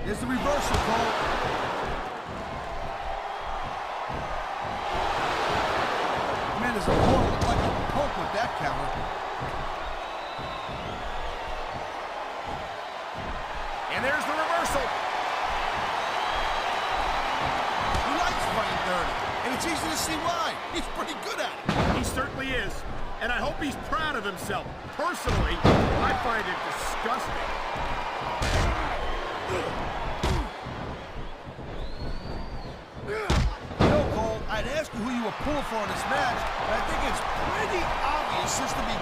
There's the reversal, Cole. Man, there's a ball look like a poke with that counter. And there's the reversal. He likes fighting dirty, and it's easy to see why. He's pretty good at it. He certainly is. And I hope he's proud of himself. Personally, I find it disgusting. No, Cole, I'd ask you who you were pulling for in this match, but I think it's pretty obvious this could be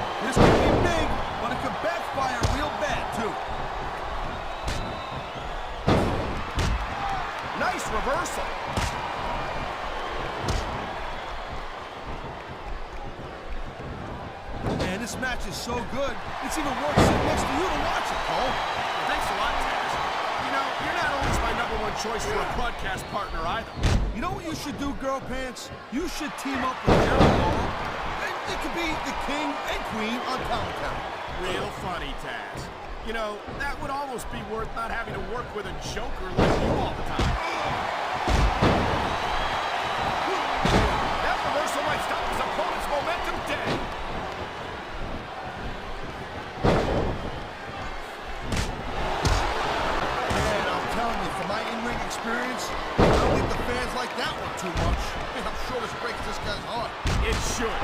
big, but it could backfire real bad, too. Nice reversal. Man, this match is so good, it's even worth sitting next to you to watch it, Cole. Well, thanks a lot, Taz. You know, you're not always my #1 choice for a broadcast partner either. You know what you should do, Girl Pants? You should team up with Garena. It could be the king and queen on commentary. Real funny, Taz. You know, that would almost be worth not having to work with a joker like you all the time. That reversal might stop his opponent's momentum dead. Man, I'm telling you, from my in-ring experience, I don't think the fans like that one too much. Man, I'm sure this breaks this guy's heart. It should.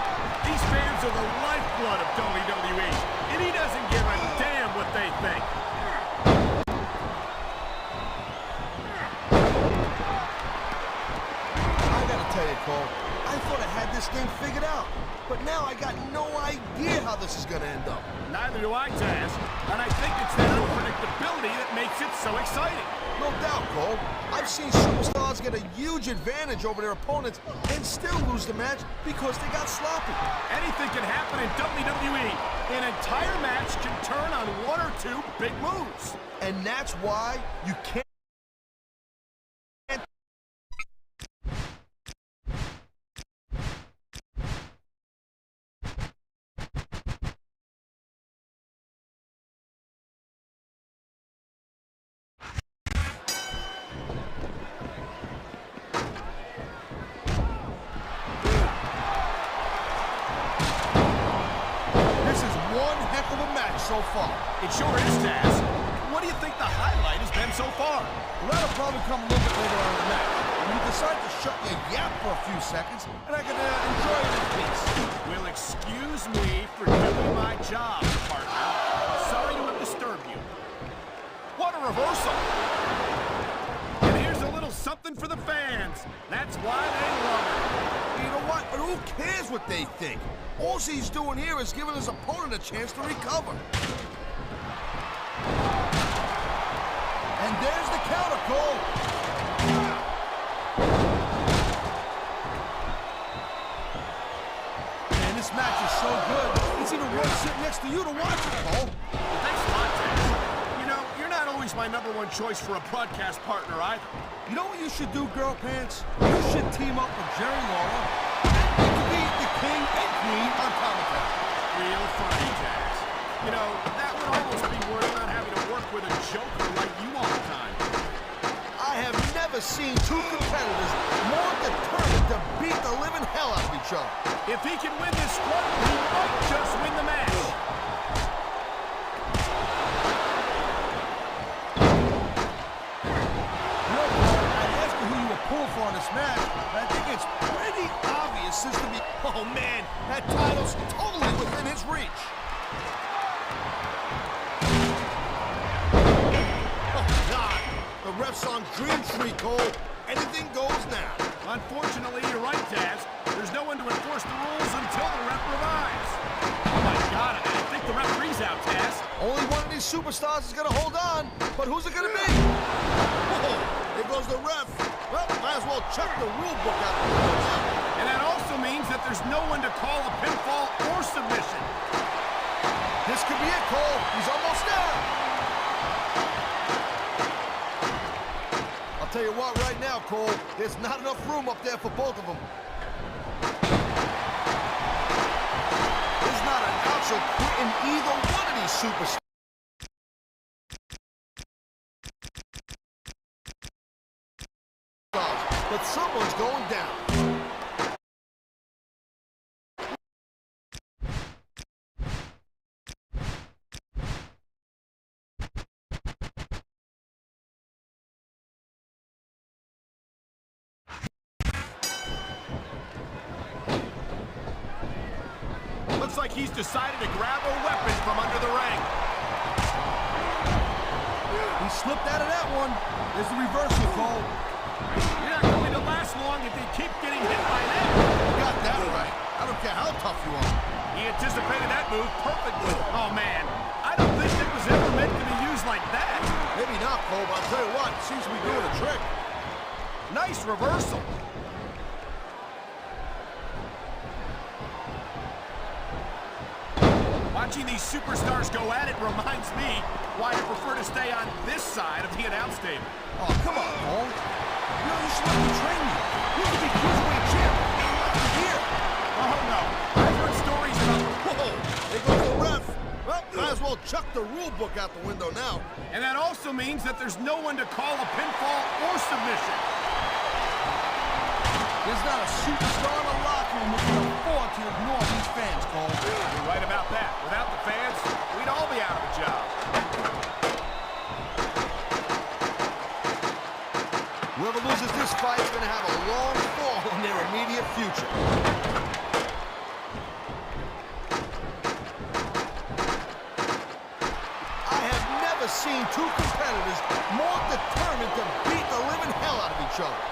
These fans are the lifeblood of WWE, and he doesn't give a damn what they think. I gotta tell you, Cole, I thought I had this thing figured out, but now I got no idea how this is gonna end up. Neither do I, Taz, and I think it's that unpredictability that makes it so exciting. No doubt, Cole. I've seen superstars get a huge advantage over their opponents and still lose the match because they got sloppy. Anything can happen in WWE. An entire match can turn on one or two big moves. And that's why you can't. So far. It sure is, Taz. What do you think the highlight has been so far? Well, that'll probably come a little bit later on in the match. When you decide to shut your yap for a few seconds, and I can enjoy it in peace. Well, excuse me for doing my job, partner. Sorry to have disturbed you. What a reversal. And here's a little something for the fans. That's why they love it. You know what? But who cares what they think? All he's doing here is giving his opponent a chance to recover. And there's the counter, Cole. Man, this match is so good, it's even worth sitting next to you to watch it, Cole. Well, thanks a lot, Taz. You know, you're not always my #1 choice for a broadcast partner either. You know what you should do, Girl Pants? You should team up with Jerry Lawler. It could be the king and queen on commentary. Real funny, Taz. You know, that would almost be worth not having to work with a joker like you all the time. I have never seen two competitors more determined to beat the living hell out of each other. If he can win this one, he might just win the match. For in this match, but I think it's pretty obvious this to be. Oh man, that title's totally within his reach. Oh God, the ref's on Dream Tree, Cole. Anything goes now. Unfortunately, you're right, Taz. There's no one to enforce the rules until the ref revives. Oh my God, I think the referee's out, Taz. Only one of these superstars is gonna hold on, but who's it gonna be? Whoa, there goes the ref. Well, might as well check the rule book out. And that also means that there's no one to call a pinfall or submission. This could be it, Cole. He's almost there. I'll tell you what, right now, Cole, there's not enough room up there for both of them. There's not an ounce of quit in either one of these superstars. but someone's going down. Looks like he's decided to grab a weapon from under the ring. He slipped out of that one. There's the reversal, Cole. You're not going to last long if they keep getting hit by that. You got that right. I don't care how tough you are. He anticipated that move perfectly. Oh, man. I don't think it was ever meant to be used like that. Maybe not, Cole, but I'll tell you what, it seems to be doing a trick. Nice reversal. Watching these superstars go at it reminds me why I prefer to stay on this side of the announce table. Oh, come on, Cole. You know, you should let me train you. You could be cruiserweight champ. Here. Oh, no. I've heard stories about... Whoa, there goes the ref. Well, might as well chuck the rule book out the window now. And that also means that there's no one to call a pinfall or submission. There's not a superstar in the locker room who can afford to ignore these fans, Cole. You're right about that. Without the fans, we'd all be out of a job. Whoever loses this fight is going to have a long fall in their immediate future. I have never seen two competitors more determined to beat the living hell out of each other.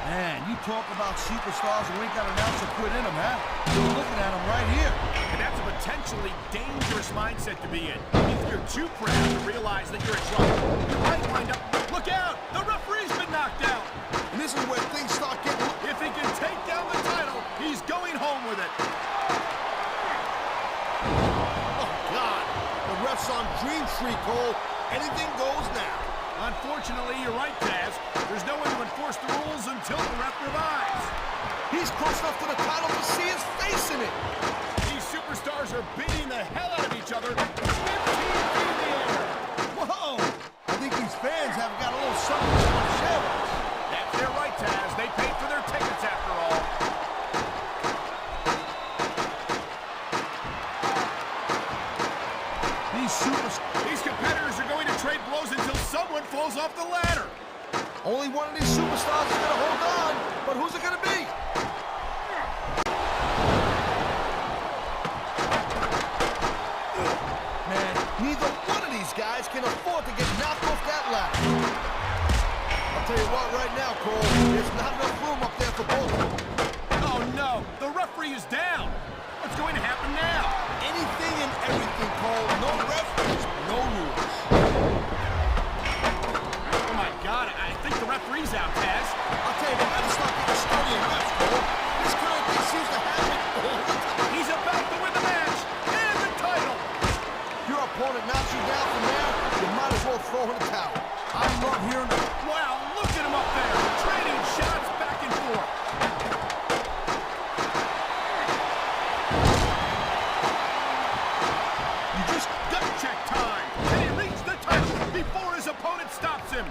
Man, you talk about superstars who ain't got an ounce of quit in them, huh? You're looking at them right here. And that's a potentially dangerous mindset to be in. If you're too proud to realize that you're in trouble, you might wind up... Look out! The referee's been knocked out! And this is where things start getting... If he can take down the title, he's going home with it. Oh, God. The ref's on Dream Street, Cole. Anything goes now. Unfortunately, you're right, Taz. There's no one to enforce the rules until the ref revives. He's close enough to the title to see his face in it. These superstars are beating the hell out of each other 15 feet in the air. Whoa! I think these fans have got a little something to share with us. That's their right, Taz. They paid for their tickets after all. These competitors are going to trade blows until someone falls off the ladder. Only one of these superstars is going to hold on, but who's it going to be? Man, neither one of these guys can afford to get knocked off that ladder. I'll tell you what right now, Cole, there's not enough room up there for both of them. Oh, no. The referee is down. What's going to happen now? Anything and everything, Cole. No referees, no rules. Oh, my God. I think the referee's out, Taz. I'll tell you, they better start getting studying refs, Cole. This kind of thing seems to happen all the time. He's about to win the match and the title. If your opponent knocks you down from there, you might as well throw in the towel. I love hearing that. Wow, look at him up there, trading shots back and forth. You just Gut check time. Can he reach the title before his opponent stops him?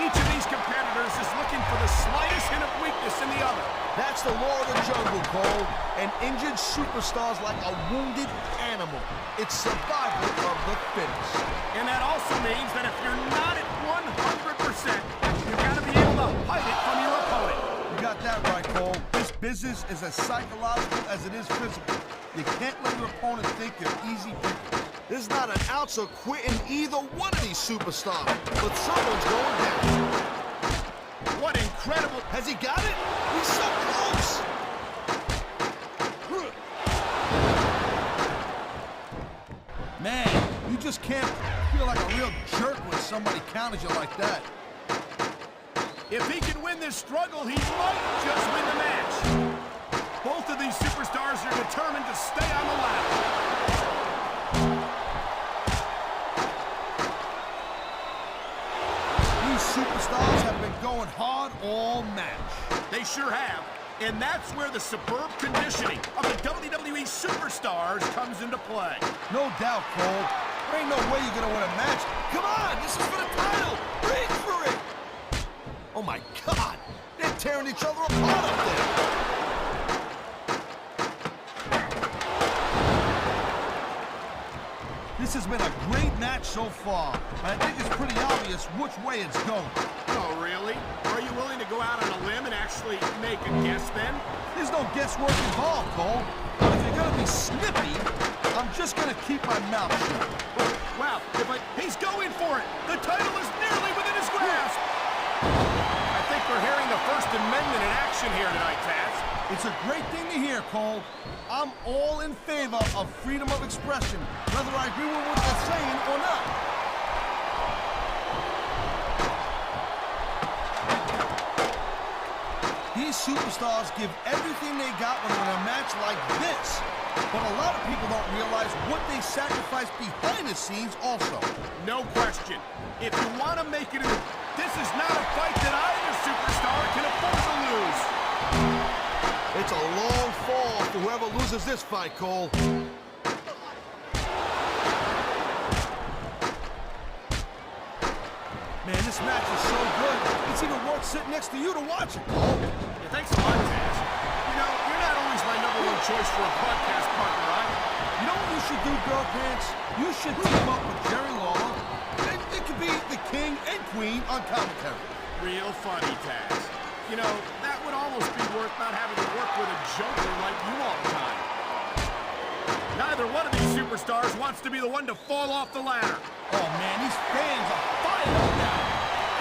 Each of these competitors is looking for the slightest hint of weakness in the other. That's the law of the jungle, Cole. An injured superstar's like a wounded animal. It's survival of the fittest. And that also means that if you're not at 100%, you've got to be able to hide it from your opponent. You got that right, Cole. This business is as psychological as it is physical. You can't let your opponent think you're easy pickings. There's not an ounce of quit in either one of these superstars, but someone's going down. What incredible... Has he got it? He's so close! Man, you just can't feel like a real jerk when somebody counters you like that. If he can win this struggle, he might just win the match. Both of these superstars are determined to stay on the ladder. These superstars have been going hard all match. They sure have. And that's where the superb conditioning of the WWE superstars comes into play. No doubt, Cole. There ain't no way you're gonna win a match. Come on, this is for the title. Reach for it. Oh my God, they're tearing each other apart up there. This has been a great match so far. I think it's pretty obvious which way it's going. Oh, really? Are you willing to go out on a limb and actually make a guess then? There's no guesswork involved, Cole. But if you're gonna be snippy, I'm just gonna keep my mouth shut. Wow, he's going for it. The title is nearly within his grasp. I think we're hearing the First Amendment in action here tonight, Taz. It's a great thing to hear, Cole. I'm all in favor of freedom of expression, whether I agree with what they're saying or not. These superstars give everything they got when they're in a match like this. But a lot of people don't realize what they sacrifice behind the scenes also. No question. If you want to make it, this is not a fight that either superstar can afford to lose. It's a long fall for whoever loses this fight, Cole. Man, this match is so good, it's even worth sitting next to you to watch it, Cole. Yeah, thanks a lot, Taz. You know, you're not always my #1 choice for a podcast partner, right? You know what you should do, Girl Pants? You should team up with Jerry Lawler. It could be the king and queen on commentary. Real funny, Taz. You know, that would almost be worth not having to work with a joker like you all the time. Neither one of these superstars wants to be the one to fall off the ladder. Oh, man, these fans are fired up now.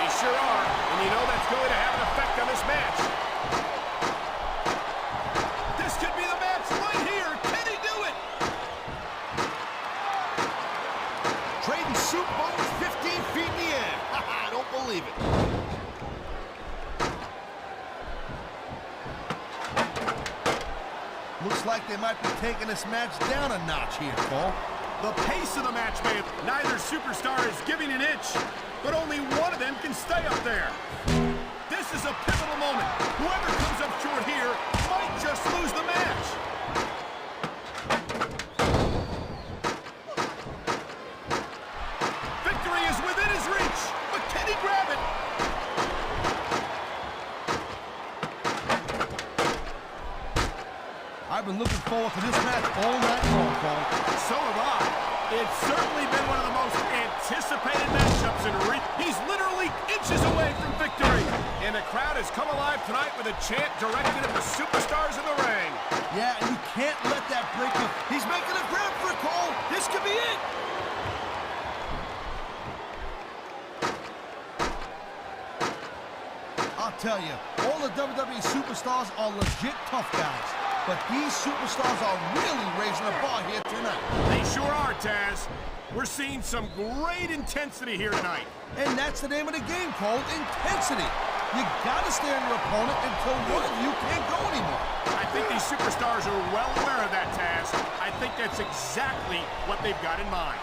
They sure are, and you know that's going to have an effect on this match. This could be the match right here. Can he do it? Trading soup bones 15 feet in the air. I don't believe it. Looks like they might be taking this match down a notch here, Cole. The pace of the match, man. Neither superstar is giving an inch, but only one of them can stay up there. This is a pivotal moment. Whoever comes up short here might just lose the match. Victory is within his reach, but can he grab it? I've been looking forward to this match all night long, Cole. So have I. It's certainly been one of the most anticipated matchups in He's literally inches away from victory. And the crowd has come alive tonight with a chant directed at the superstars in the ring. Yeah, and you can't let that break you. He's making a grab for it, Cole. This could be it. I'll tell you, all the WWE superstars are legit tough guys. But these superstars are really raising the bar here tonight. They sure are, Taz. We're seeing some great intensity here tonight. And that's the name of the game, Cole, intensity. You gotta stay on your opponent until one of you can't go anymore. I think these superstars are well aware of that, Taz. I think that's exactly what they've got in mind.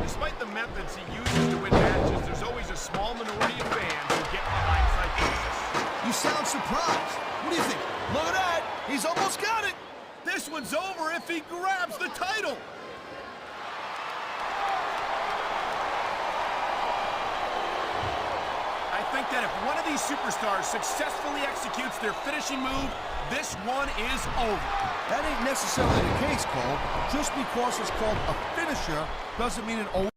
Despite the methods he uses to win matches, there's always a small minority of fans who get behind psychosis. You sound surprised. What do you think? Look at that. He's almost got it. This one's over if he grabs the title. I think that if one of these superstars successfully executes their finishing move, this one is over. That ain't necessarily the case, Cole. Just because it's called a finisher doesn't mean it always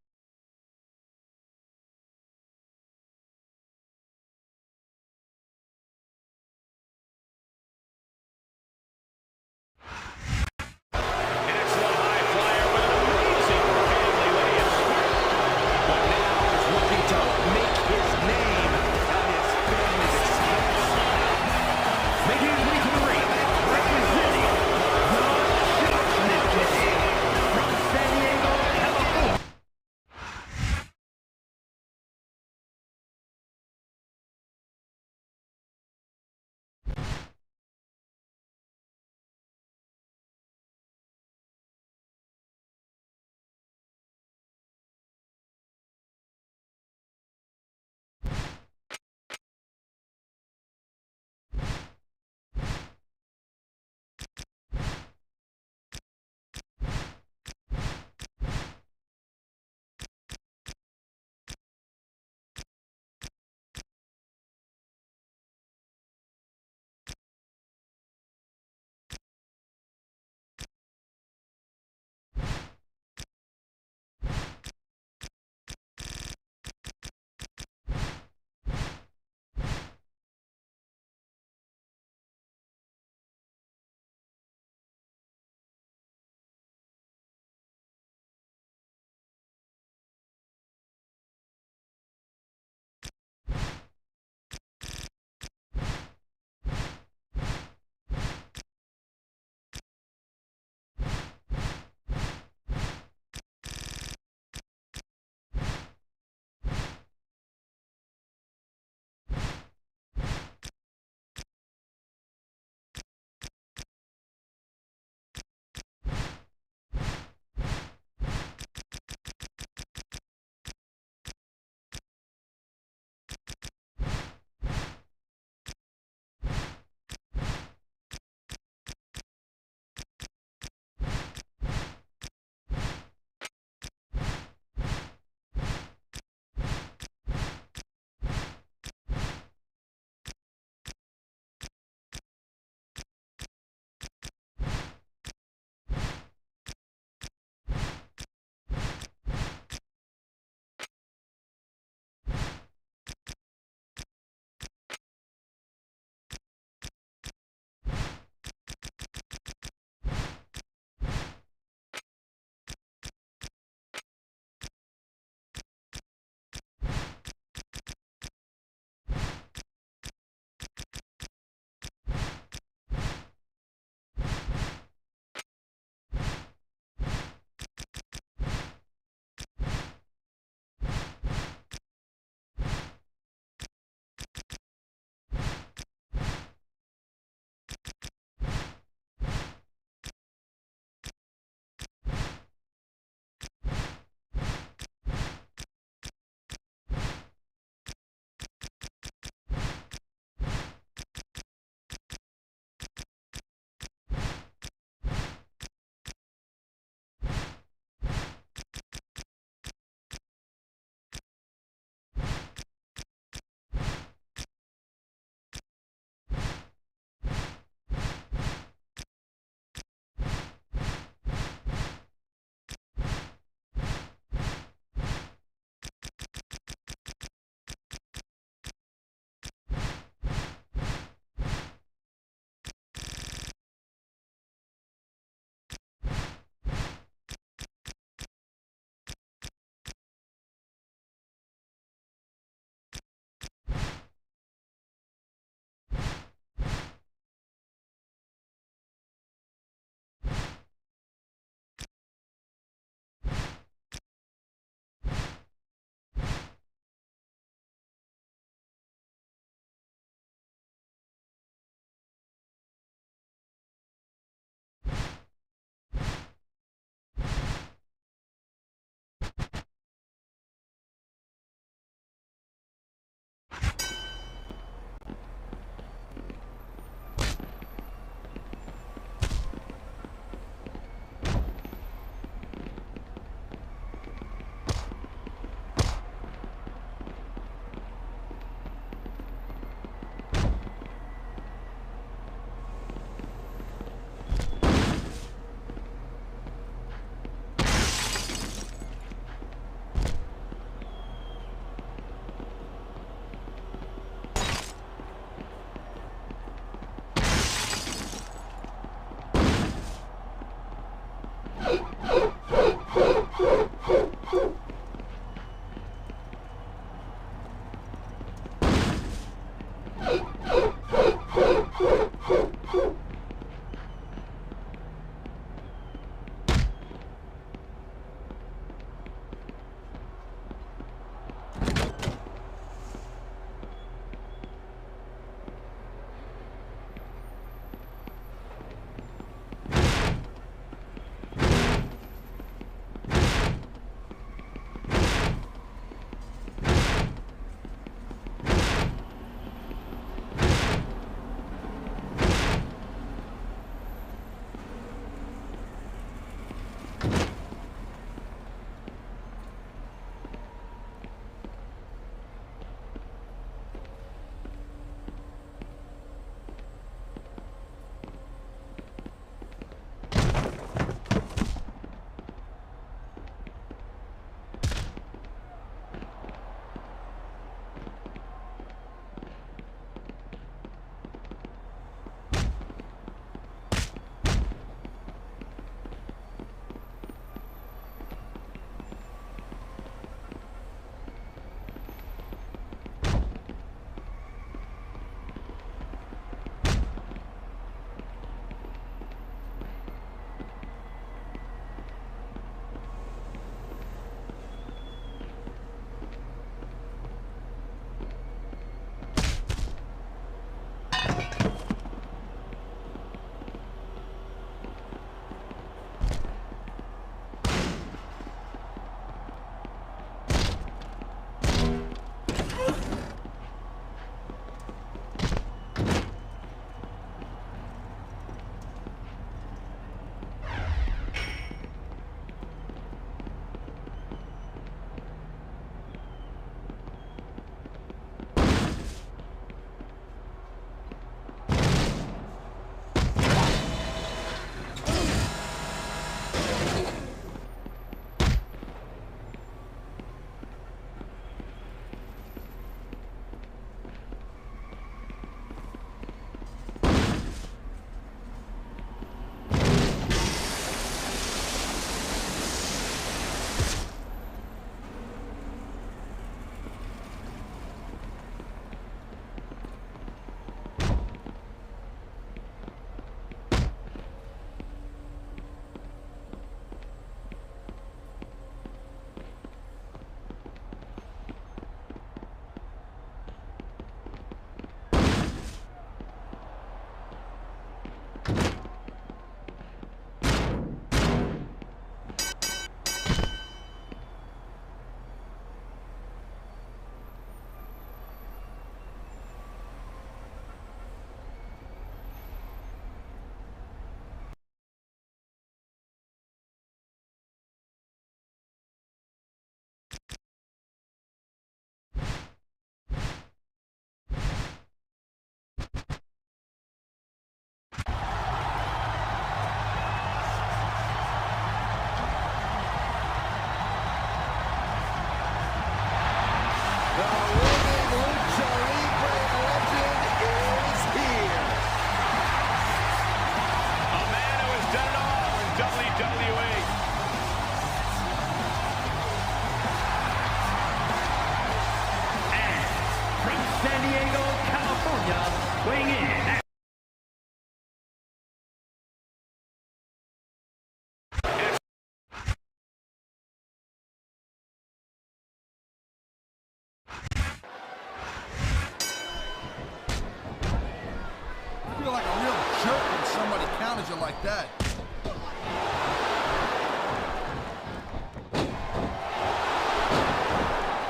manager like that.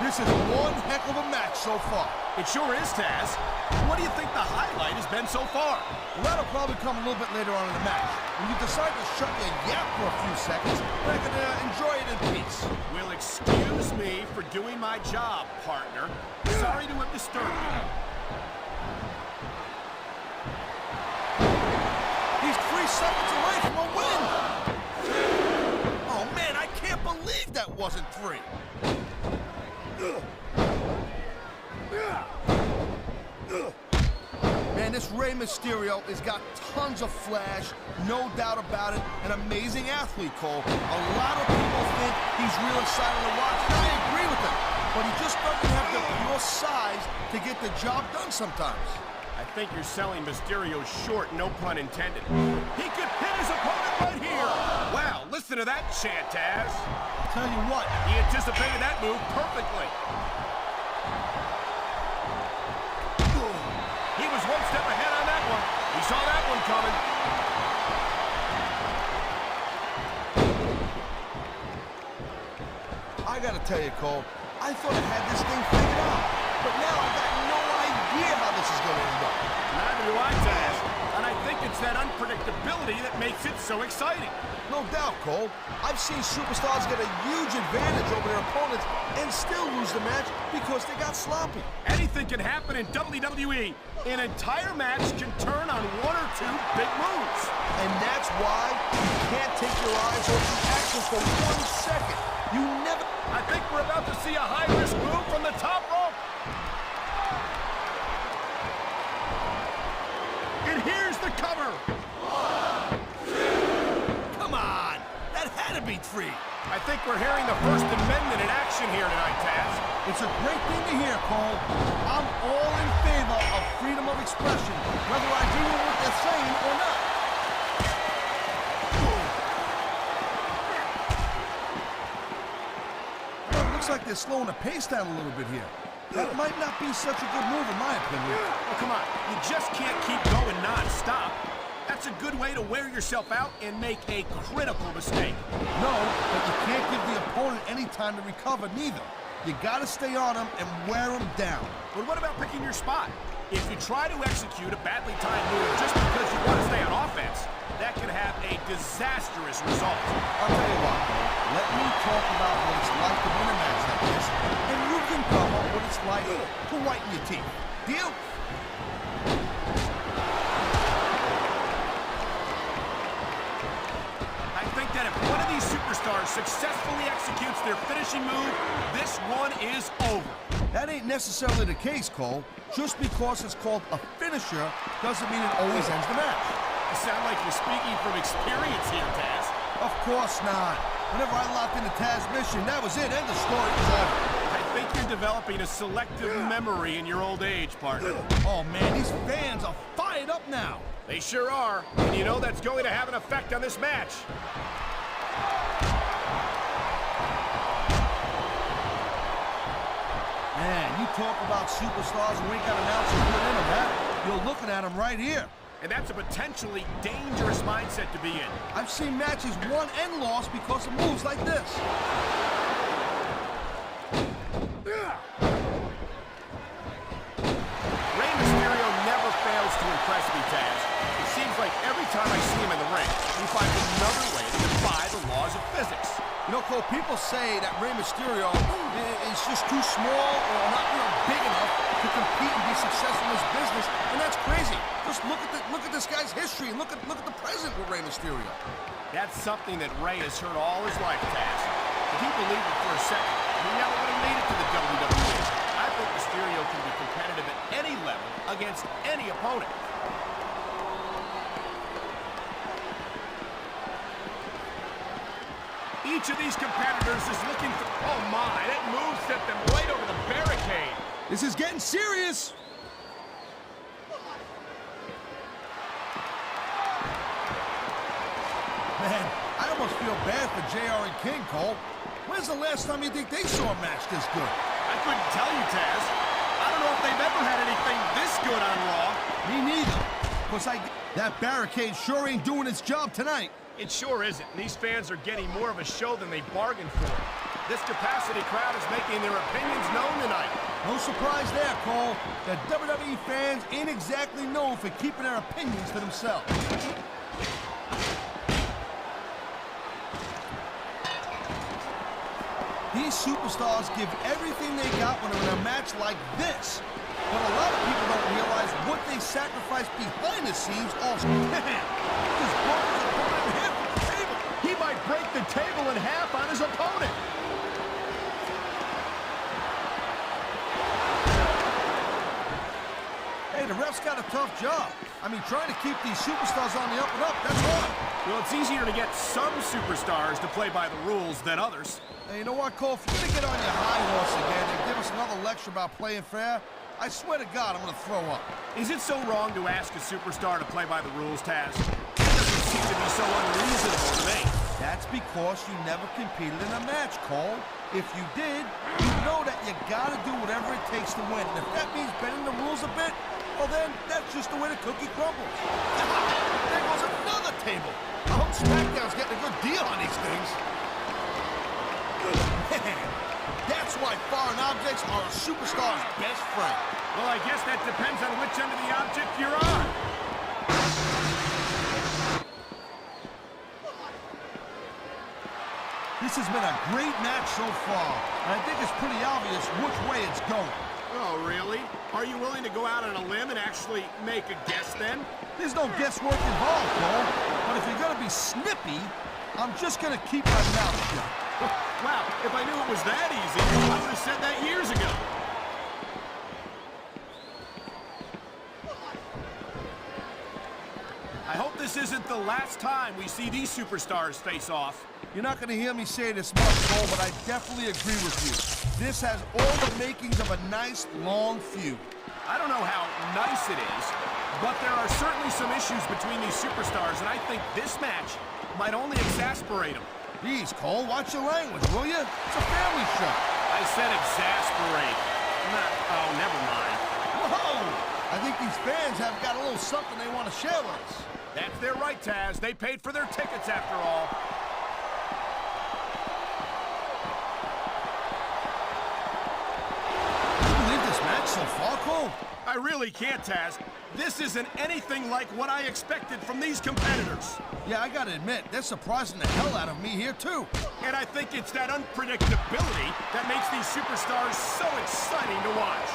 This is one heck of a match so far. It sure is, Taz. What do you think the highlight has been so far? Well, that'll probably come a little bit later on in the match. When you decide to shut your yap for a few seconds, I can enjoy it in peace. Well, excuse me for doing my job, partner. Sorry to have disturbed you. He's 3 seconds away from a win. Oh, man, I can't believe that wasn't 3. Man, this Rey Mysterio has got tons of flash, no doubt about it. An amazing athlete, Cole. A lot of people think he's real exciting to watch, and I agree with them. But he just doesn't have the pure size to get the job done sometimes. I think you're selling Mysterio short, no pun intended. He could hit his opponent right here. Wow, listen to that chant, Taz. I'll tell you what. He anticipated that move perfectly. He was one step ahead on that one. He saw that one coming. I gotta tell you, Cole, I thought I had this thing figured out. But now I got no idea how this is gonna end up. Neither do I, Taz. And I think it's that unpredictability that makes it so exciting. No doubt, Cole. I've seen superstars get a huge advantage over their opponents and still lose the match because they got sloppy. Anything can happen in WWE. An entire match can turn on 1 or 2 big moves. And that's why you can't take your eyes off the action for 1 second. You never... I think we're about to see a high-risk move from the top rope. And here's the cover. 1, 2. Come on. That had to be 3. I think we're hearing the First Amendment in action here tonight, Taz. It's a great thing to hear, Cole. I'm all in favor of freedom of expression, whether I agree with what they're saying or not. Well, it looks like they're slowing the pace down a little bit here. That might not be such a good move, in my opinion. Oh, come on. You just can't keep going non-stop. That's a good way to wear yourself out and make a critical mistake. No, but you can't give the opponent any time to recover, neither. You gotta stay on them and wear them down. But what about picking your spot? If you try to execute a badly timed move just because you want to stay on offense, that can have a disastrous result. I'll tell you what, let me talk about what it's like to win a match like this, and you can cover what it's like to whiten your teeth. Deal? I think that if one of these superstars successfully executes their finishing move, this one is over. That ain't necessarily the case, Cole. Just because it's called a finisher doesn't mean it always ends the match. You sound like you're speaking from experience here, Taz. Of course not. Whenever I locked into Taz's mission, that was it. End of story. It's over. I think you're developing a selective memory in your old age, partner. Oh, man, these fans are fired up now. They sure are. And you know that's going to have an effect on this match. Man, you talk about superstars who ain't got announcers put in them, huh? You're looking at them right here. And that's a potentially dangerous mindset to be in. I've seen matches won and lost because of moves like this. Rey Mysterio never fails to impress me, Taz. It seems like every time I see him in the ring, he finds another way to defy the laws of physics. You know, Cole, people say that Rey Mysterio is just too small or not, big enough to compete and be successful in this business, and that's crazy. Just look at this guy's history and look at the present with Rey Mysterio. That's something that Rey has heard all his life, Taz. If he believed it for a second, he never would have made it to the WWE. I think Mysterio can be competitive at any level against any opponent. Each of these competitors is looking for... Oh, my, that move sent them right over the barricade. This is getting serious. Man, I almost feel bad for JR and King, Cole. When's the last time you think they saw a match this good? I couldn't tell you, Taz. I don't know if they've ever had anything this good on Raw. Me neither. But because that barricade sure ain't doing its job tonight. It sure isn't. These fans are getting more of a show than they bargained for. This capacity crowd is making their opinions known tonight. No surprise there, Cole. The WWE fans ain't exactly known for keeping their opinions to themselves. These superstars give everything they got when they're in a match like this. But a lot of people don't realize what they sacrifice behind the scenes also. This bumper's opponent in half of the table. He might break the table in half on his opponent. Hey, the ref's got a tough job. I mean, trying to keep these superstars on the up and up, that's hard. Well, it's easier to get some superstars to play by the rules than others. Hey, you know what, Cole? If you're going to get on your high horse again and give us another lecture about playing fair, I swear to God, I'm going to throw up. Is it so wrong to ask a superstar to play by the rules, Taz? It doesn't seem to be so unreasonable to me. That's because you never competed in a match, Cole. If you did, you know that you got to do whatever it takes to win. And if that means bending the rules a bit, well then, that's just the way the cookie crumbles. There goes another table. I hope SmackDown's getting a good deal on these things. That's why foreign objects are a superstar's best friend. Well, I guess that depends on which end of the object you're on. This has been a great match so far, and I think it's pretty obvious which way it's going. Oh, really? Are you willing to go out on a limb and actually make a guess then? There's no guesswork involved, Cole. But if you're gonna be snippy, I'm just gonna keep my mouth shut. Wow, if I knew it was that easy, I would have said that years ago. I hope this isn't the last time we see these superstars face off. You're not gonna hear me say this much, Cole, but I definitely agree with you. This has all the makings of a nice, long feud. I don't know how nice it is, but there are certainly some issues between these superstars, and I think this match might only exasperate them. Jeez, Cole, watch your language, will you? It's a family show. I said exasperate. Oh, never mind. Whoa! I think these fans have got a little something they want to share with us. That's their right, Taz. They paid for their tickets after all. Can you believe this match so far, Cole? I really can't, Taz. This isn't anything like what I expected from these competitors. Yeah, I gotta admit, they're surprising the hell out of me here, too. And I think it's that unpredictability that makes these superstars so exciting to watch.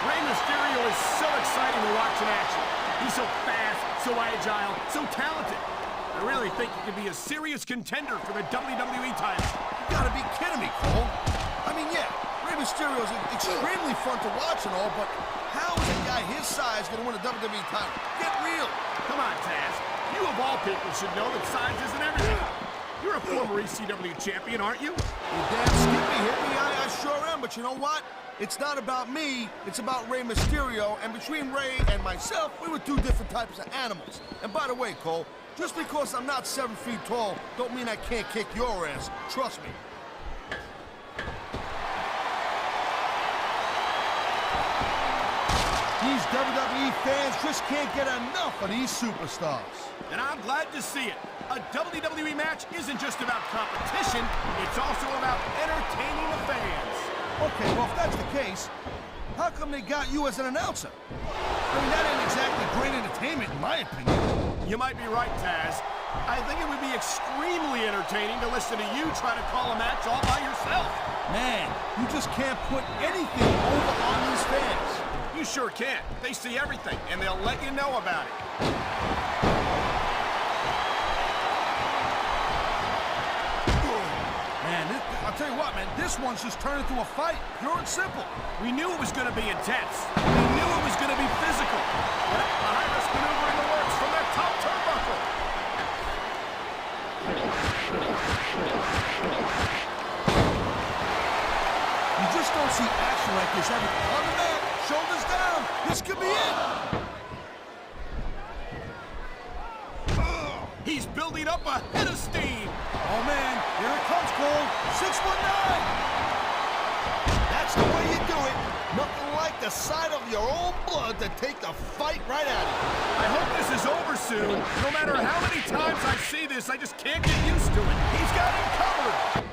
Rey Mysterio is so exciting to watch in action. He's so fast, so agile, so talented. I really think he could be a serious contender for the WWE title. You gotta be kidding me, Cole. I mean, yeah, Rey Mysterio is extremely fun to watch and all, but how is a guy his size gonna win a WWE title? Get real. Come on, Taz. You of all people should know that size isn't everything. You're a former ECW champion, aren't you? You damn skippy hippie, I sure am, but you know what? It's not about me, it's about Rey Mysterio, and between Rey and myself, we were two different types of animals. And by the way, Cole, just because I'm not 7 feet tall, don't mean I can't kick your ass. Trust me. These WWE fans just can't get enough of these superstars. And I'm glad to see it. A WWE match isn't just about competition, it's also about entertaining the fans. Okay, well, if that's the case, how come they got you as an announcer? I mean, that ain't exactly great entertainment, in my opinion. You might be right, Taz. I think it would be extremely entertaining to listen to you try to call a match all by yourself. Man, you just can't put anything over on these fans. You sure can. They see everything, and they'll let you know about it. Man, I'll tell you what, man, this one's just turned into a fight, pure and simple. We knew it was going to be intense. We knew it was going to be physical. But a high-risk maneuver in the works from that top turnbuckle. You just don't see action like this every on the mat, shoulders down. This could be it. He's building up a head of steam. Oh, man, here it comes, Cole. 619. That's the way you do it. Nothing like the sight of your own blood to take the fight right out of you. I hope this is over soon. No matter how many times I see this, I just can't get used to it. He's got him covered.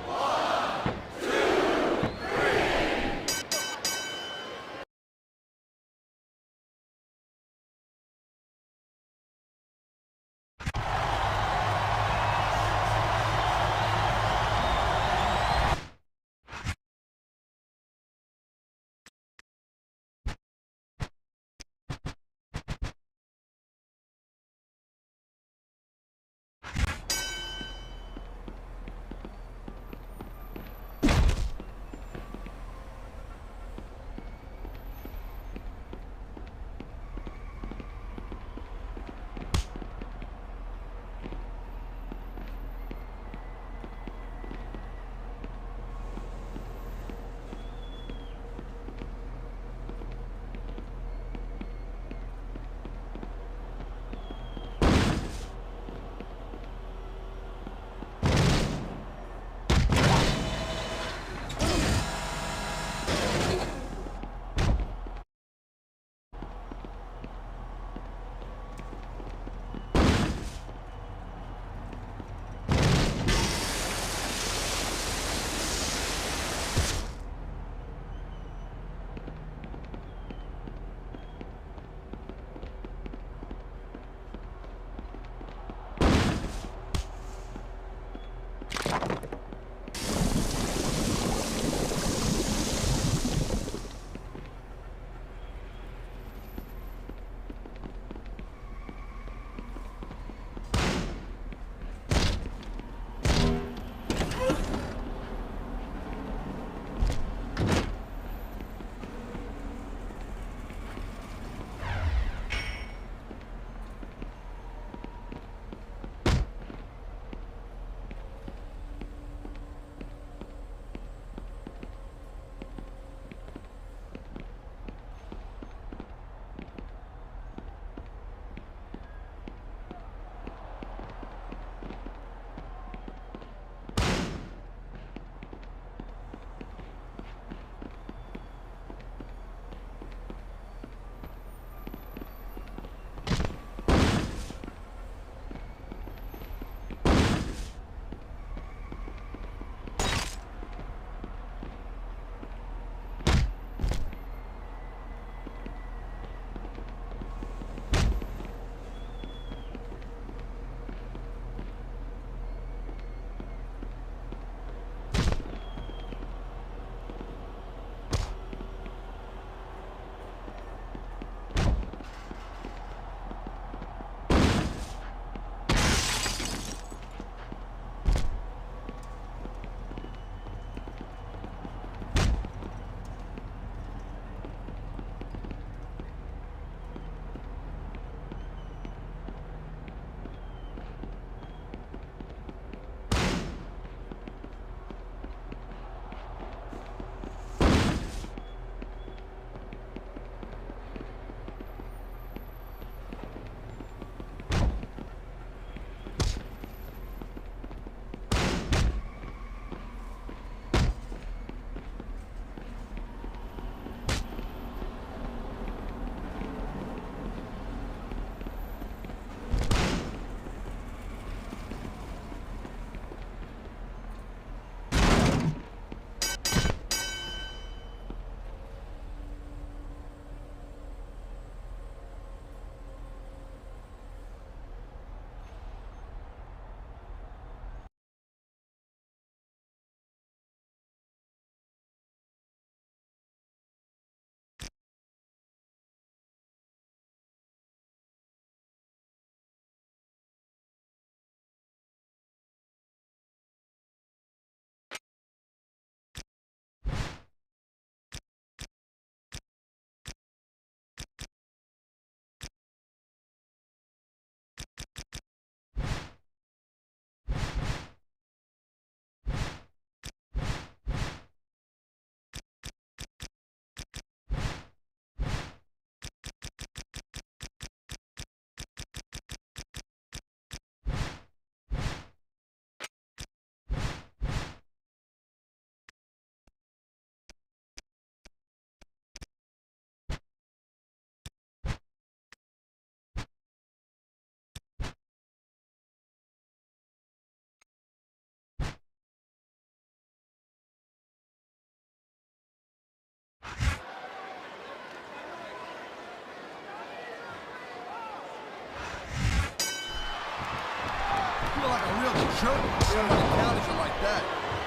jerk when he counters you like that.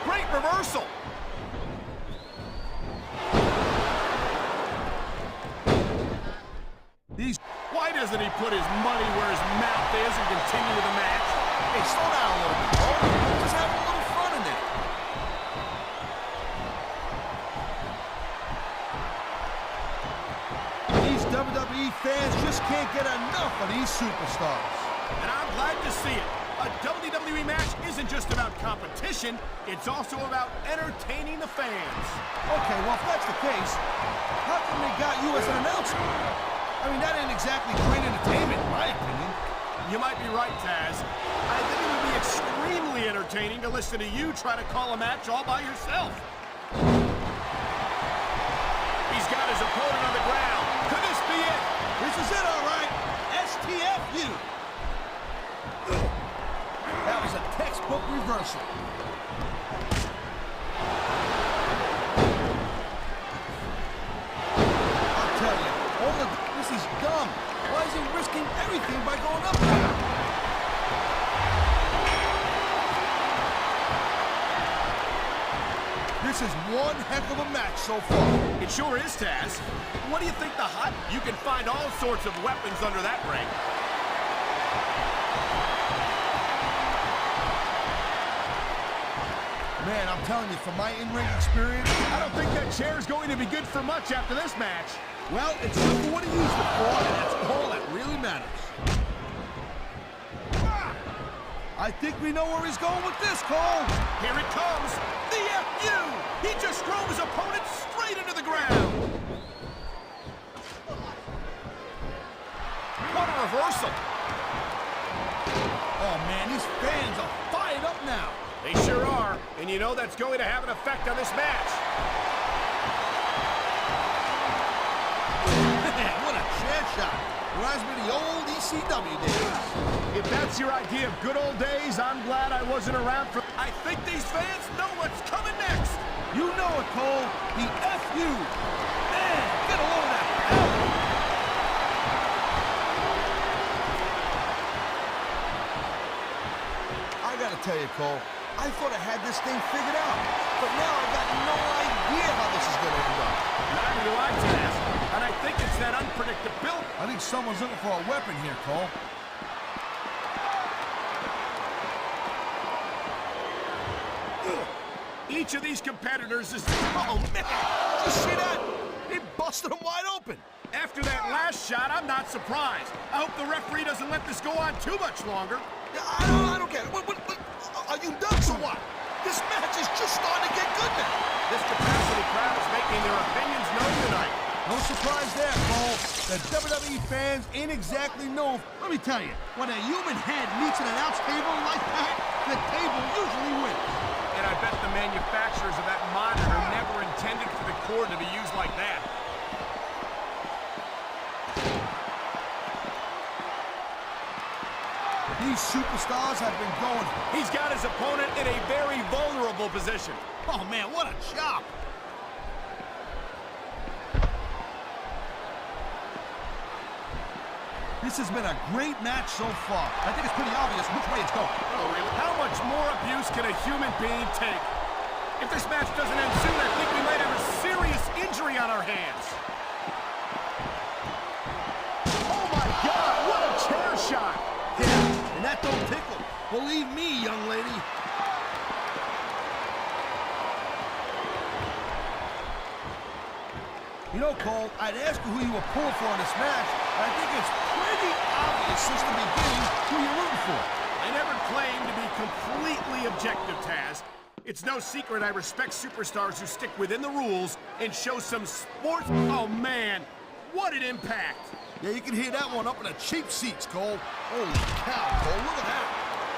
Great reversal. Why doesn't he put his money where his mouth is and continue with the match? Hey, slow down a little bit, Cole. Just have a little fun in there. These WWE fans just can't get enough of these superstars. And I'm glad to see it. A WWE match isn't just about competition, it's also about entertaining the fans. Okay, well, if that's the case, how come they got you as an announcer? I mean, that ain't exactly great entertainment, in my opinion. You might be right, Taz. I think it would be extremely entertaining to listen to you try to call a match all by yourself. He's got his opponent on the ground. Could this be it? This is it, all right. STFU. That was a textbook reversal. I'll tell you, this is dumb. Why is he risking everything by going up there? This is one heck of a match so far. It sure is, Taz. What do you think the hot? You can find all sorts of weapons under that ring. Man, I'm telling you, from my in-ring experience, I don't think that chair's going to be good for much after this match. well, it's good for what he used it for, and that's all that really matters. I think we know where he's going with this, Cole. Here it comes. The FU. He just drove his opponent straight into the ground. What a reversal. Oh, man, these fans are fired up now. They sure are, and you know that's going to have an effect on this match. Man, what a chair shot. Reminds me of the old ECW days. If that's your idea of good old days, I'm glad I wasn't around for... I think these fans know what's coming next. You know it, Cole. The FU. Man, get a load of that power. I gotta tell you, Cole, I thought I had this thing figured out, but now I got no idea how this is gonna end up. Neither do I, Taz. And I think it's that unpredictability. I think someone's looking for a weapon here, Cole. Each of these competitors is... Oh, man! Did you see that? He busted him wide open. After that last shot, I'm not surprised. I hope the referee doesn't let this go on too much longer. Yeah, I don't get it. What, are you nuts or what? This match is just starting to get good now. This capacity crowd is making their opinions known tonight. No surprise there, Cole. The WWE fans ain't exactly known. Let me tell you, when a human head meets an announce table like that, the table usually wins. And I bet the manufacturers of that monitor never intended for the cord to be used like that. These superstars have been going. He's got his opponent in a very vulnerable position. Oh, man, what a chop. This has been a great match so far. I think it's pretty obvious which way it's going. Oh, really? How much more abuse can a human being take? If this match doesn't end soon, I think we might have a serious injury on our hands. Oh, my God, what a chair shot. Yeah, and that don't tickle. Believe me, young lady. You know, Cole, I'd ask you who you were pulling for in this match, but I think it's pretty obvious since the beginning who you're rooting for. I never claimed to be completely objective, Taz. It's no secret I respect superstars who stick within the rules and show some sports... Oh, man, what an impact. Yeah, you can hear that one up in the cheap seats, Cole. Holy cow, Cole, look at that.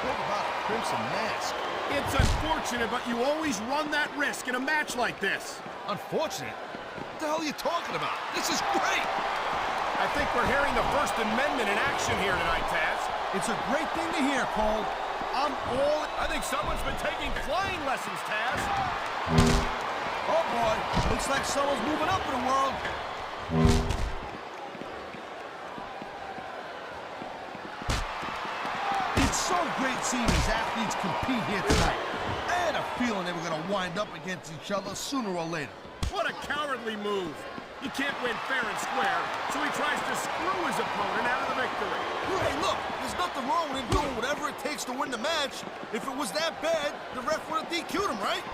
Talk about a crimson mask. It's unfortunate, but you always run that risk in a match like this. Unfortunate? What the hell are you talking about? This is great! I think we're hearing the First Amendment in action here tonight, Taz. It's a great thing to hear, Cole. I'm all... I think someone's been taking flying lessons, Taz. Oh, boy. Looks like someone's moving up in the world. It's so great seeing these athletes compete here tonight. I had a feeling they were going to wind up against each other sooner or later. What a cowardly move. You can't win fair and square, so he tries to screw his opponent out of the victory. Hey, look, there's nothing wrong with him doing whatever it takes to win the match. If it was that bad, the ref would have DQ'd him, right?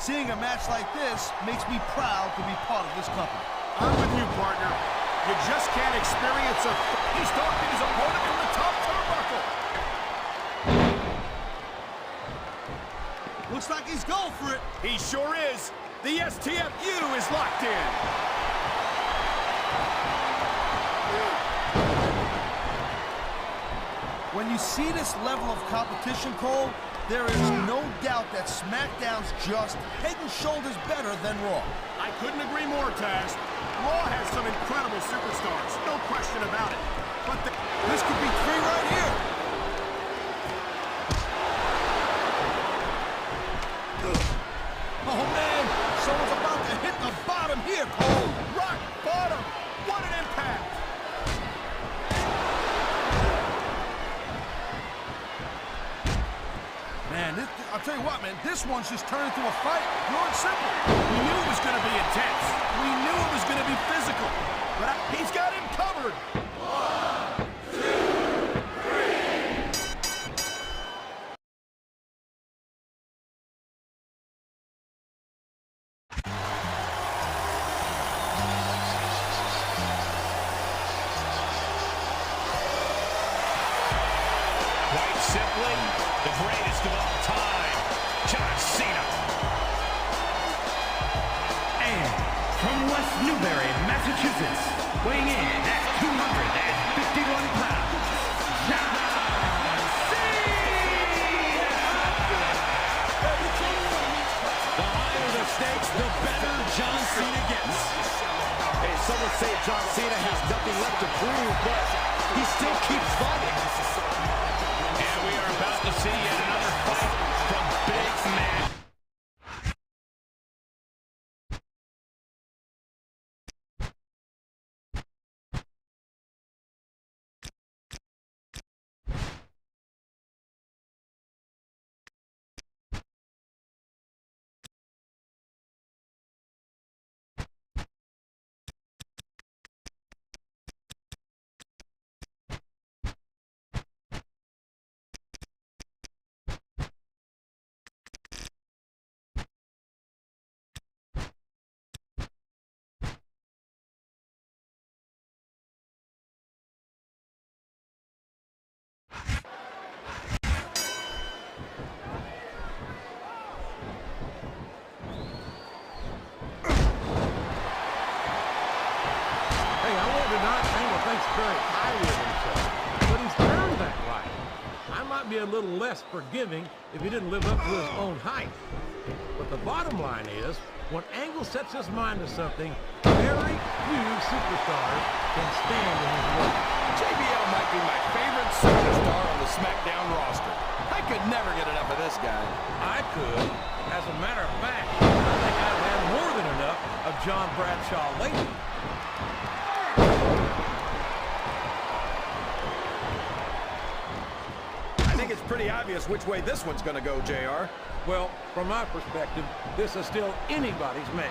Seeing a match like this makes me proud to be part of this company. I'm with you, partner. You just can't experience a... He's stalking his opponent from the top turnbuckle. Looks like he's going for it. He sure is. The STFU is locked in. When you see this level of competition, Cole, there is no doubt that SmackDown's just head and shoulders better than Raw. I couldn't agree more, Taz. Raw has some incredible superstars, no question about it. But this could be three right here. Oh, man, someone's about to hit the bottom here, Cole. Rock bottom. What an impact. Man, I'll tell you what, man, this one's just turned into a fight. Pure and simple. We knew it was going to be intense. We knew it was going to be physical. But he's got him covered. 1, 2, 3. Quite simply, the greatest of all time, John Cena. And from West Newbury, Massachusetts, weighing in at 251 pounds, John Cena! The higher the stakes, the better John Cena gets. Hey, some would say John Cena has nothing left to prove, but he still keeps fighting. And we are about to see yet another fight from Big Man. Very highly of himself, but he's earned that right. I might be a little less forgiving if he didn't live up to his own height. But the bottom line is, when Angle sets his mind to something, very few superstars can stand in his way. JBL might be my favorite superstar on the SmackDown roster. I could never get enough of this guy. I could. As a matter of fact, I think I've had more than enough of John Bradshaw lately. I think it's pretty obvious which way this one's going to go, JR. Well, from my perspective, this is still anybody's match.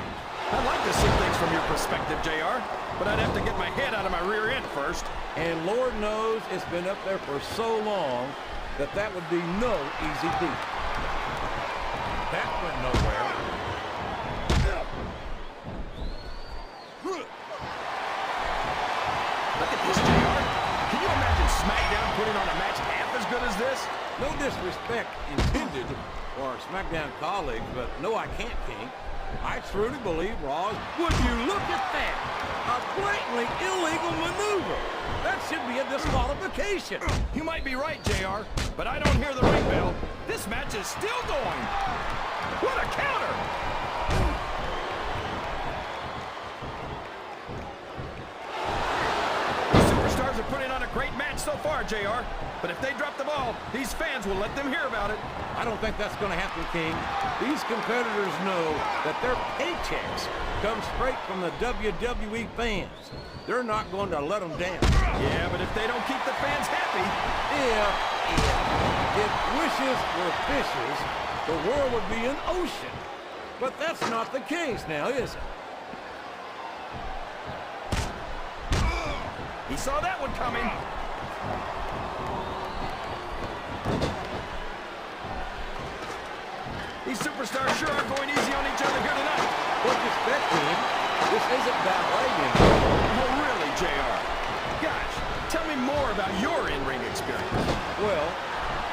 I'd like to see things from your perspective, JR, but I'd have to get my head out of my rear end first. And Lord knows it's been up there for so long that that would be no easy feat. That went nowhere. Look at this, JR. Can you imagine SmackDown putting on a match half as good as this? No disrespect intended for our SmackDown colleagues, but no, I can't, King. I truly believe Raw's... Would you look at that? A blatantly illegal maneuver. That should be a disqualification. You might be right, JR, but I don't hear the ring bell. This match is still going. What a counter! The superstars are putting on a great match match so far, JR. But if they drop the ball, these fans will let them hear about it. I don't think that's going to happen, King. These competitors know that their paychecks come straight from the WWE fans. They're not going to let them down. Yeah, but if they don't keep the fans happy... If wishes were fishes, the world would be an ocean. But that's not the case now, is it? He saw that one coming. These superstars sure are going easy on each other here tonight. What you expect, King? This isn't ballet, you know. Oh, really, JR? Gosh, tell me more about your in-ring experience. Well,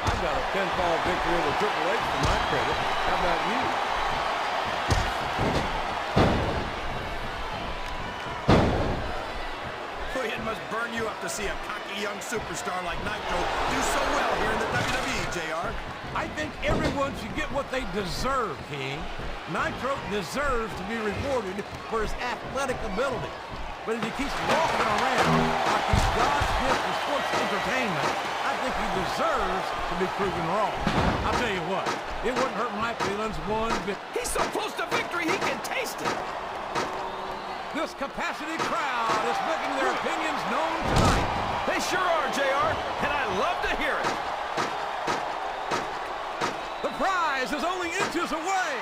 I've got a pinfall victory over Triple H to my credit. How about you? It must burn you up to see a cocky young superstar like Nitro do so well here in the WWE, JR. I think everyone should get what they deserve, King. Nitro deserves to be rewarded for his athletic ability. But if he keeps walking around like he's God's gift to sports entertainment, I think he deserves to be proven wrong. I'll tell you what, it wouldn't hurt my feelings one bit. He's so close to victory, he can taste it. This capacity crowd is making their opinions known tonight. They sure are, JR, and I love to hear it. The prize is only inches away.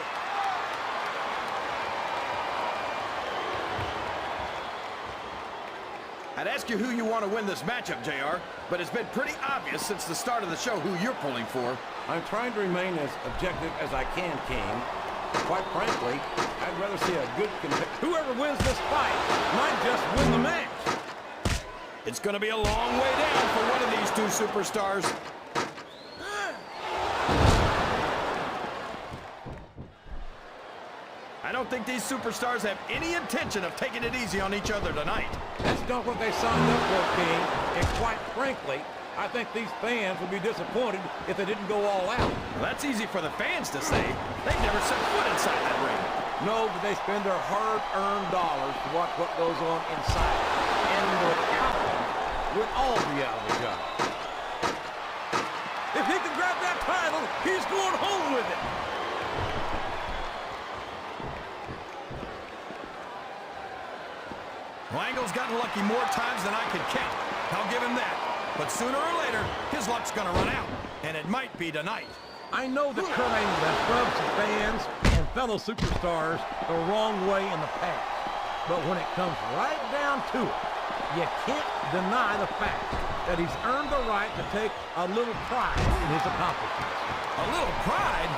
I'd ask you who you want to win this matchup, JR, but it's been pretty obvious since the start of the show who you're pulling for. I'm trying to remain as objective as I can, King. Quite frankly, I'd rather see a good whoever wins this fight might just win the match. It's going to be a long way down for one of these two superstars. I don't think these superstars have any intention of taking it easy on each other tonight. That's not what they signed up for, King. And quite frankly, I think these fans would be disappointed if they didn't go all out. Well, that's easy for the fans to say. They've never set foot inside that ring. No, but they spend their hard-earned dollars to watch what goes on inside. And without them, we'd all be out of a job. If he can grab that title, he's going home with it. Well, Angle's gotten lucky more times than I can count. I'll give him that. But sooner or later, his luck's gonna run out. And it might be tonight. I know that Kurt Angle has rubbed some fans and fellow superstars the wrong way in the past. But when it comes right down to it, you can't deny the fact that he's earned the right to take a little pride in his accomplishments. A little pride?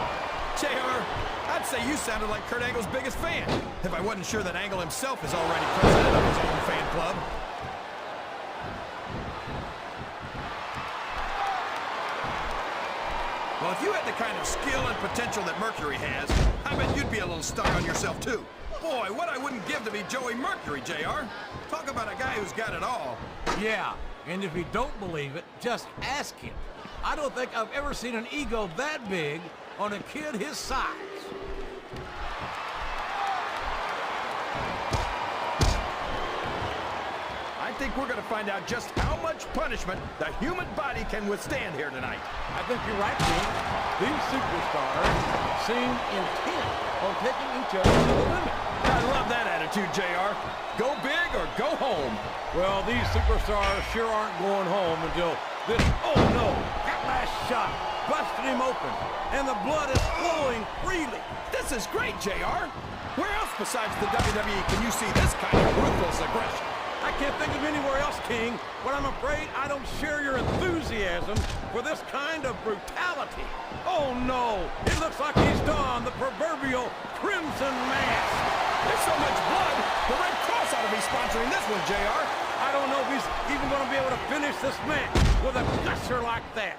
JR, I'd say you sounded like Kurt Angle's biggest fan, if I wasn't sure that Angle himself is already president of his own fan club. Well, if you had the kind of skill and potential that Mercury has, I bet you'd be a little stuck on yourself, too. Boy, what I wouldn't give to be Joey Mercury, JR. Talk about a guy who's got it all. Yeah, and if you don't believe it, just ask him. I don't think I've ever seen an ego that big on a kid his size. I think we're going to find out just how much punishment the human body can withstand here tonight. I think you're right, King. These superstars seem intent on taking each other to the limit. I love that attitude, JR. Go big or go home. Well, these superstars sure aren't going home until this... Oh, no! That last shot busted him open, and the blood is flowing freely. This is great, JR. Where else besides the WWE can you see this kind of ruthless aggression? I can't think of anywhere else, King, but I'm afraid I don't share your enthusiasm for this kind of brutality. Oh, no! It looks like he's donned the proverbial crimson mask. There's so much blood, the Red Cross ought to be sponsoring this one, JR. I don't know if he's even going to be able to finish this match with a gusher like that.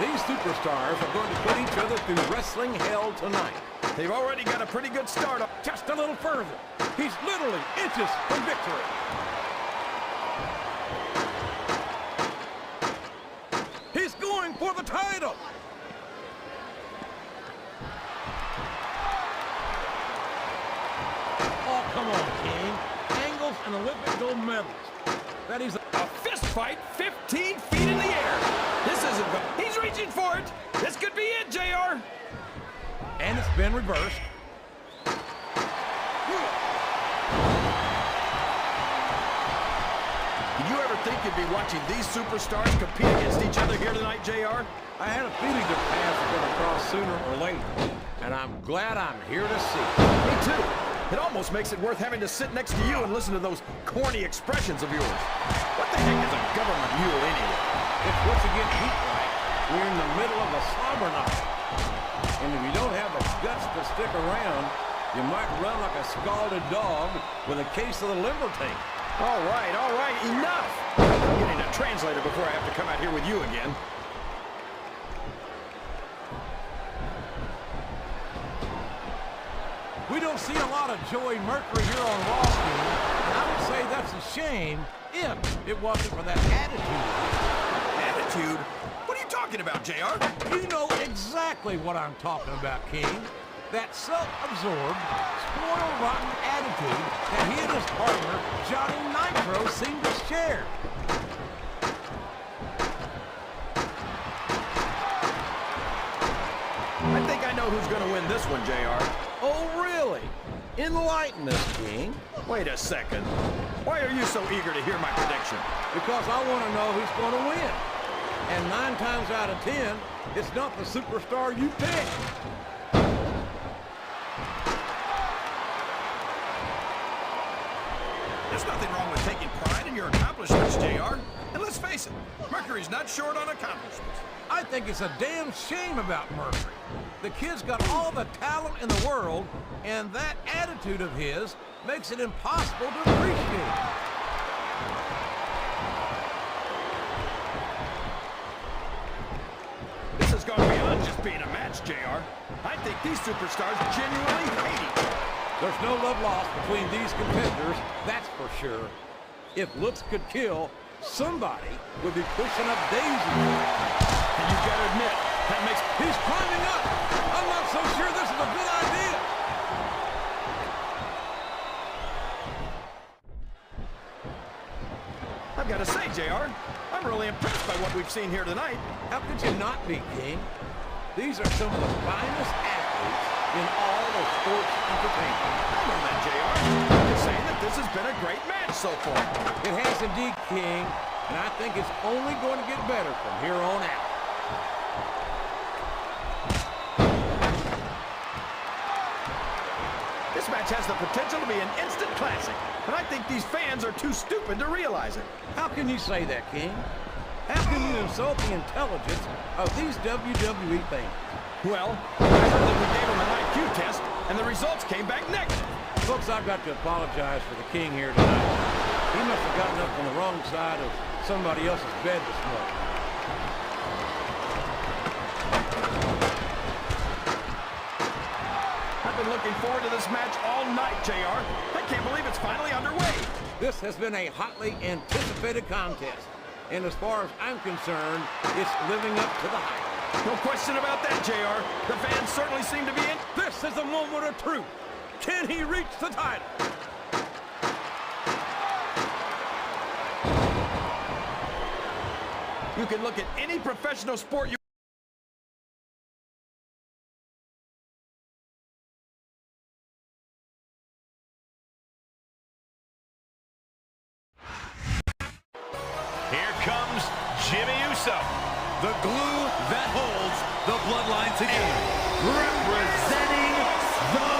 These superstars are going to put each other through wrestling hell tonight. They've already got a pretty good start up. Just a little further. He's literally inches from victory. He's going for the title. Oh, an Olympic gold medalist. That he's A fist fight 15 feet in the air. This isn't good. He's reaching for it. This could be it, JR. and it's been reversed. Did you ever think you'd be watching these superstars compete against each other here tonight, JR? I had a feeling their paths were going to cross sooner or later, and I'm glad I'm here to see it. Me too. It almost makes it worth having to sit next to you and listen to those corny expressions of yours. What the heck is a government mule anyway? It's once again heat right. We're in the middle of a slobber knocker. And if you don't have the guts to stick around, you might run like a scalded dog with a case of the liver tape. All right, enough! I'm getting a translator before I have to come out here with you again. We don't see a lot of Joey Mercury here on Raw, and I would say that's a shame if it wasn't for that attitude. Attitude? What are you talking about, JR? You know exactly what I'm talking about, King. That self-absorbed, spoiled rotten attitude that he and his partner, Johnny Nitro, seem to share. I think I know who's going to win this one, JR. Oh, really? Enlighten us, King. Wait a second. Why are you so eager to hear my prediction? Because I want to know who's going to win. And 9 times out of 10, it's not the superstar you pick. There's nothing wrong with taking pride in your accomplishments, JR. And let's face it, Mercury's not short on accomplishments. I think it's a damn shame about Mercury. The kid's got all the talent in the world, and that attitude of his makes it impossible to appreciate. This has gone beyond just being a match, JR. I think these superstars genuinely hate each other. There's no love lost between these competitors, that's for sure. If looks could kill, somebody would be pushing up daisies. And you've got to admit, that makes... He's climbing up! I'm not so sure this is a good idea! I've got to say, JR, I'm really impressed by what we've seen here tonight. How could you not be, King? These are some of the finest athletes in all of sports entertainment. I know that, JR. I'm just saying that this has been a great match so far. It has indeed, King, and I think it's only going to get better from here on out. This match has the potential to be an instant classic, and I think these fans are too stupid to realize it. How can you say that, King? How can you insult the intelligence of these WWE fans? Well, I heard that we gave them an IQ test, and the results came back negative. Folks, I've got to apologize for the King here tonight. He must have gotten up on the wrong side of somebody else's bed this morning. I've been looking forward to this match all night, JR. I can't believe it's finally underway. This has been a hotly anticipated contest, and as far as I'm concerned, it's living up to the hype. No question about that, JR. The fans certainly seem to be in. This is a moment of truth. Can he reach the title? You can look at any professional sport you... Here comes Jimmy Uso, the glue that holds the bloodline together. Representing the